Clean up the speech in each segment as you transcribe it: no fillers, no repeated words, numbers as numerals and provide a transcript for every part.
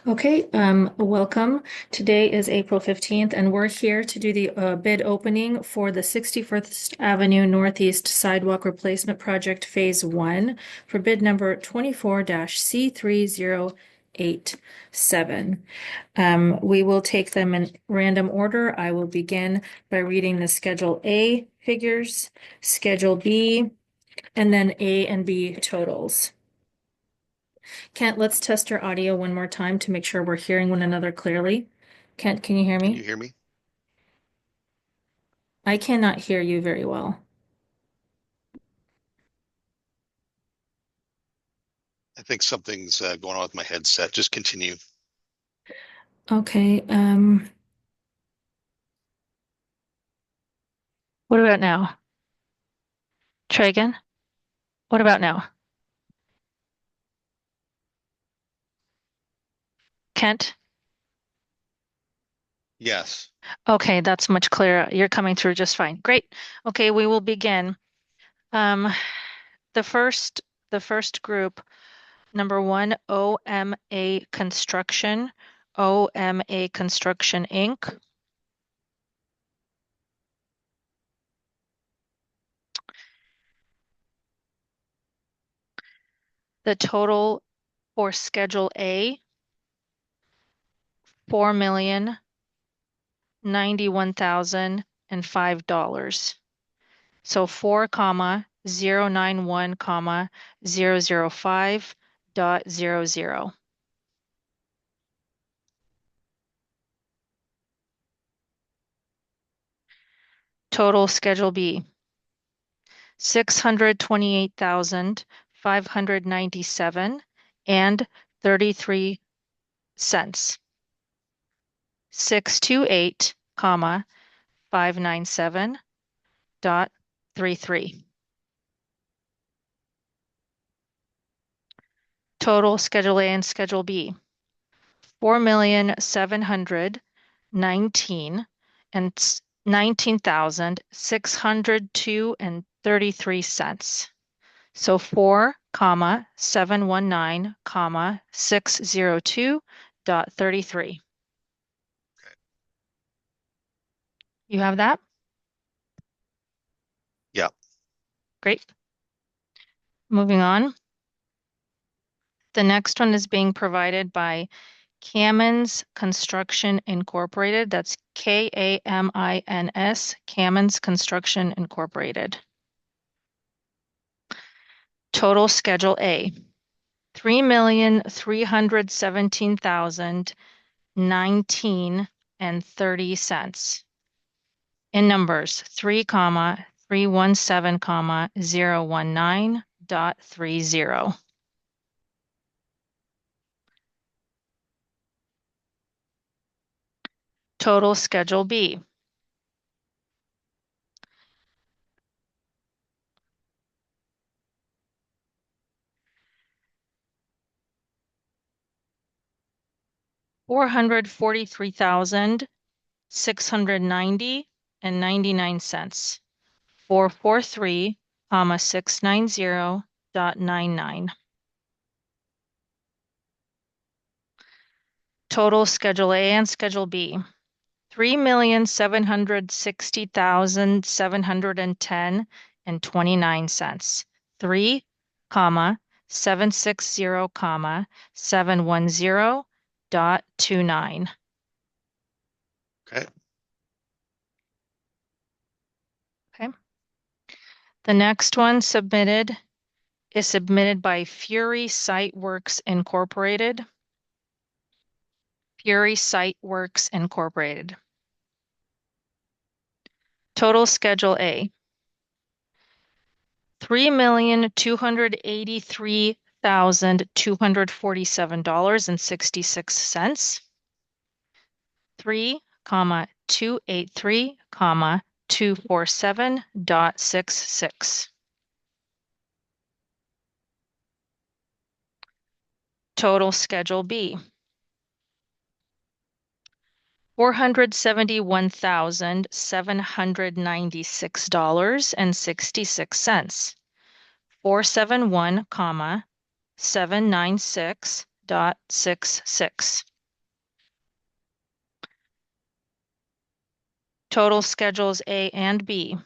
Okay, welcome. Today is April 15th, and we're here to do the bid opening for the 61st Avenue Northeast Sidewalk Replacement Project Phase 1 for bid number 24-C3087. We will take them in random order. I will begin by reading the Schedule A figures, Schedule B, and then A and B totals. Kent, let's test our audio one more time to make sure we're hearing one another clearly. Kent, can you hear Can you me? hear me? I cannot hear you very well. I think something's going on with my headset. Just continue. Okay, what about now? Try again. What about now? Kent? Yes. Okay, that's much clearer. You're coming through just fine. Great. Okay, we will begin. Um, the first the first group, number one, OMA Construction, OMA Construction Inc. The total for Schedule A, 4,091,005. So 4,091,005.00. Total Schedule B, 628,597 and 33 cents. 628, 597.33. Total Schedule A and Schedule B, 4,719 and 19,602 and 33 cents. So 4,719, 602.33. You have that? Yeah. Great. Moving on. The next one is being provided by Kamins Construction Incorporated. That's Kamins, Kamins Construction Incorporated. Total Schedule A, 3,317,019 and 30 cents. In numbers, 3,317,019.30. Total Schedule B, 443,690 and 99 cents. 443, 690.99. Total Schedule A and Schedule B, 3,760,710 and 29 cents. 3, 760, 710.29. Okay. Okay. The next one submitted is submitted by Fury Site Works Incorporated. Fury Site Works Incorporated. Total Schedule A, $3,283,247.66. 3, 283, 247.66. Total Schedule B, $471,796.66. 471, 796.66. Total schedules A and B.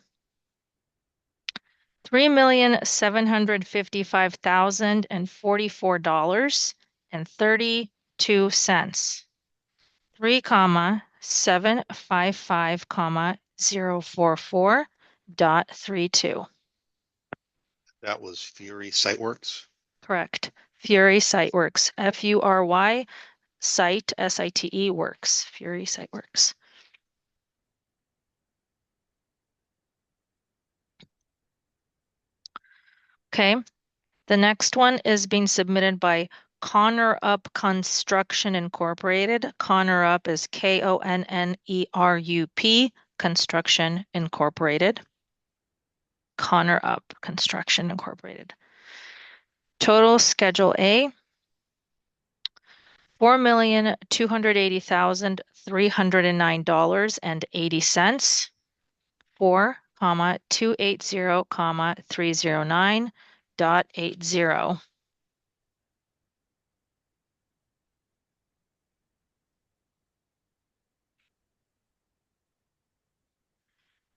$3,755,044.32. 3,755,044.32. That was Fury Siteworks. Correct. Fury Siteworks. Fury Site, SITE works. Fury Siteworks. Okay. The next one is being submitted by Connor Up Construction Incorporated. Connor Up is KONNERUP Construction Incorporated. Connor Up Construction Incorporated. Total Schedule A, $4,280,309.80. 4,280,309.80.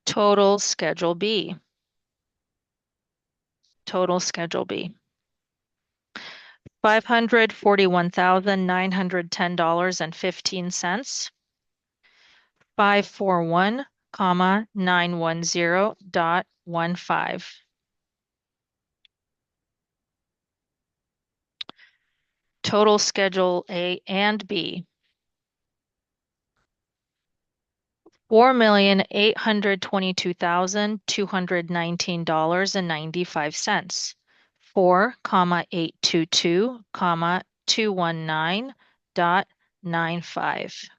Total Schedule B. Total Schedule B. $541,910.15. 541,910.15. Total Schedule A and B. $4,822,219.95. 4,822,219.95.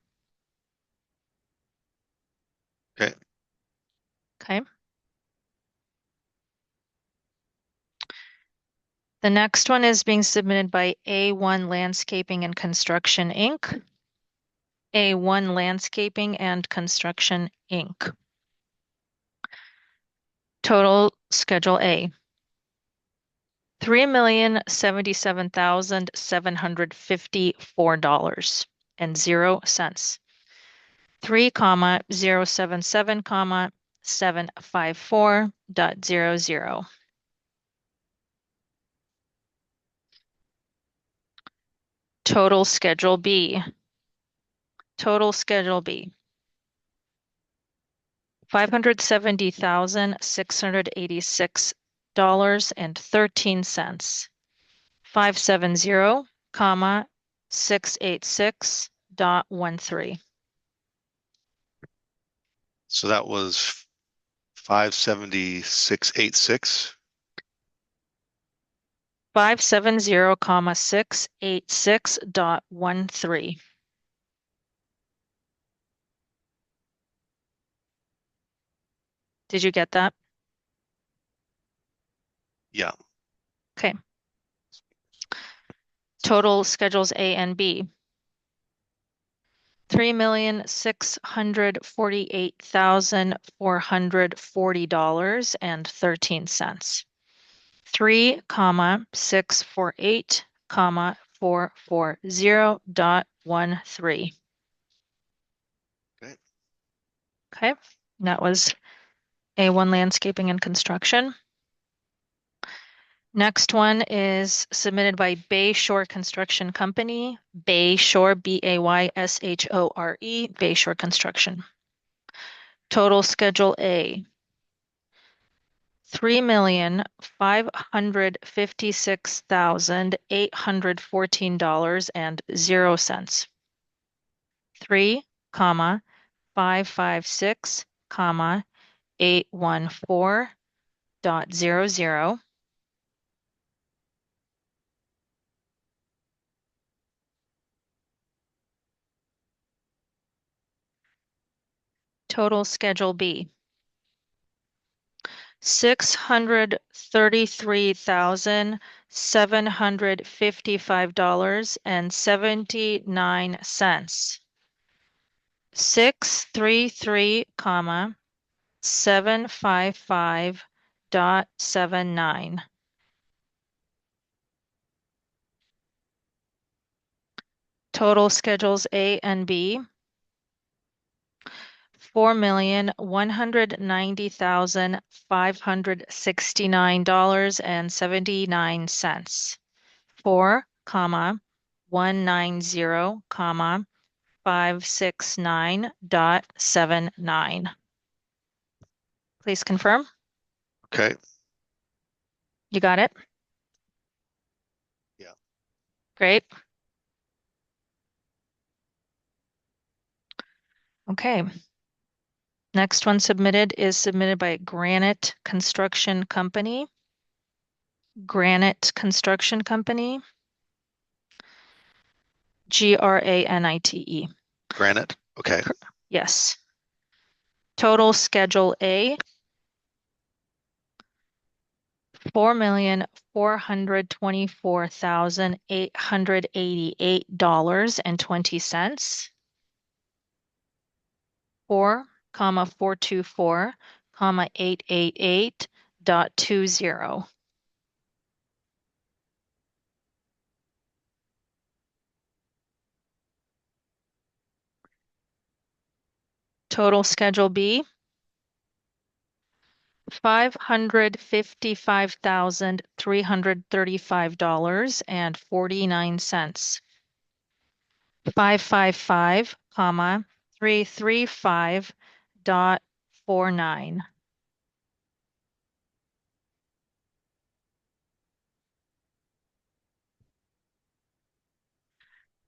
Okay. Okay. The next one is being submitted by A1 Landscaping and Construction, Inc. A1 Landscaping and Construction, Inc. Total Schedule A. $3,077,754.00. 3,077,754.00. Total Schedule B. Total Schedule B. $570,686.13. 570,686.13. So that was 576.86. 570,686.13. Did you get that? Yeah. Okay. Total schedules A and B. $3,648,440.13. 3,648,440.13. Okay. Okay, that was A1 Landscaping and Construction. Next one is submitted by Bay Shore Construction Company, Bay Shore, Bayshore, Bay Shore Construction. Total Schedule A, $3,556,814.00. 3,556,814.00. Total Schedule B, $633,755.79. 633,755.79. Total schedules A and B. $4,190,569.79. 4, comma, 190, comma, 569.79. Please confirm. Okay. You got it? Yeah. Great. Okay. Next one submitted is submitted by Granite Construction Company. Granite Construction Company. Granite. Granite. Okay. Yes. Total Schedule A, $4,424,888.20. 4,424,888.20. Total Schedule B, $555,335.49. 555, comma, 335.49.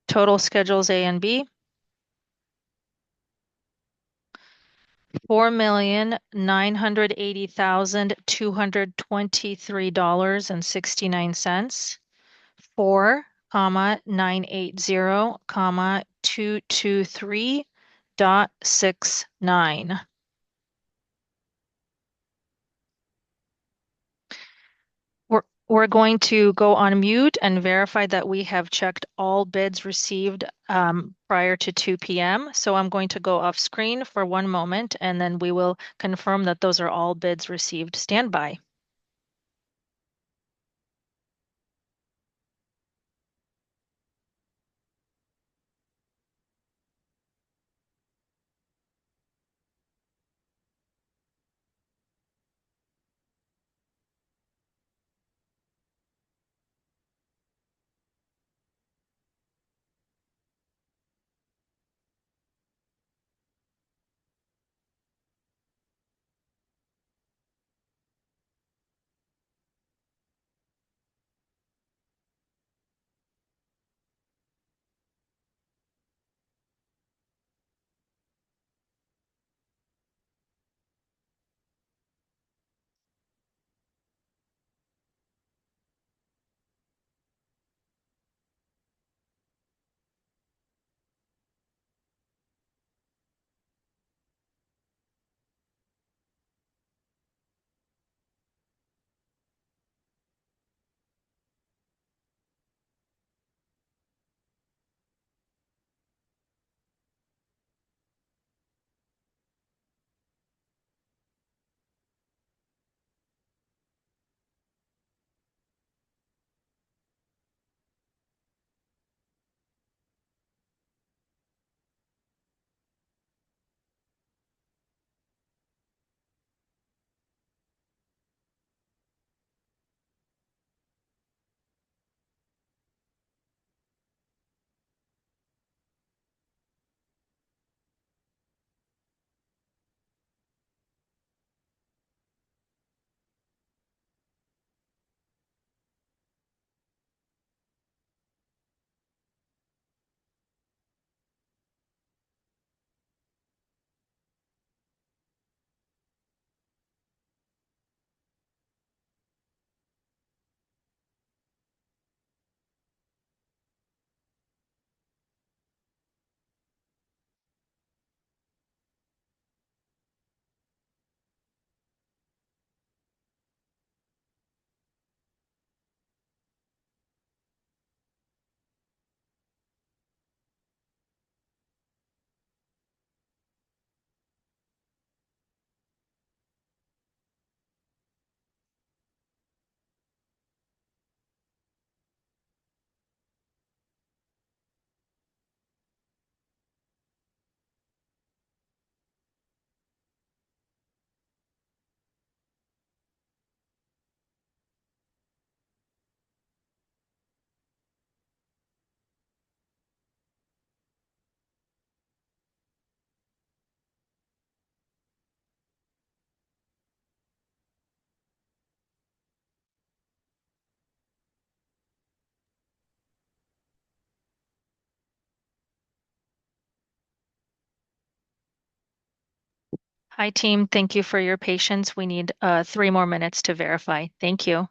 Total schedules A and B, $4,980,223.69. 4, comma, 980, comma, 223.69. We're going to go on mute and verify that we have checked all bids received prior to 2 p.m. So I'm going to go off screen for one moment and then we will confirm that those are all bids received. Stand by. Hi, team. Thank you for your patience. We need 3 more minutes to verify. Thank you.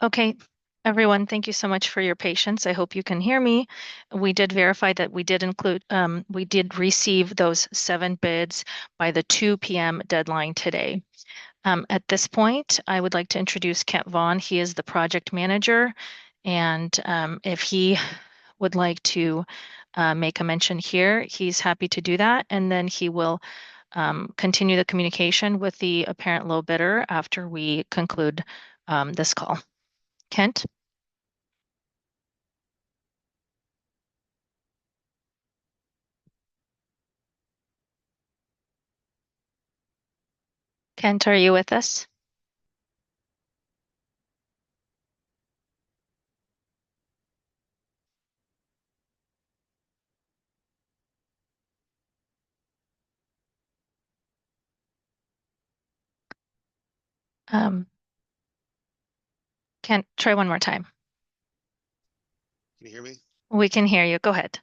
Okay, everyone, thank you so much for your patience. I hope you can hear me. We did verify that we did receive those 7 bids by the 2 p.m. deadline today. At this point, I would like to introduce Kent Vaughn. He is the project manager, and if he would like to make a mention here, he's happy to do that, and then he will continue the communication with the apparent low bidder after we conclude this call. Kent? Kent, are you with us? Um, Kent, try one more time. Can you hear me? We can hear you. Go ahead.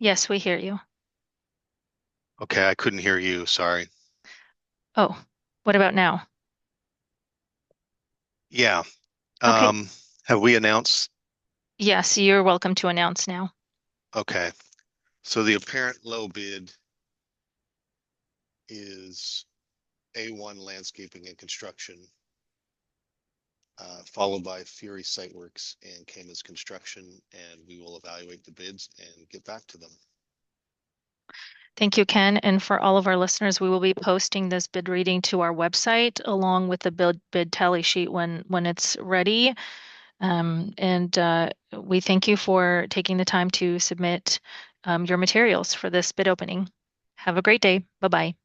Yes, we hear you. Okay, I couldn't hear you. Sorry. Oh, what about now? Yeah. Okay. Um, have we announced? Yes, you're welcome to announce now. Okay. So the apparent low bid is A1 Landscaping and Construction, followed by Fury Siteworks and Kama's Construction, and we will evaluate the bids and get back to them. Thank you, Ken. And for all of our listeners, we will be posting this bid reading to our website along with the bid tally sheet when it's ready. And we thank you for taking the time to submit your materials for this bid opening. Have a great day. Bye-bye.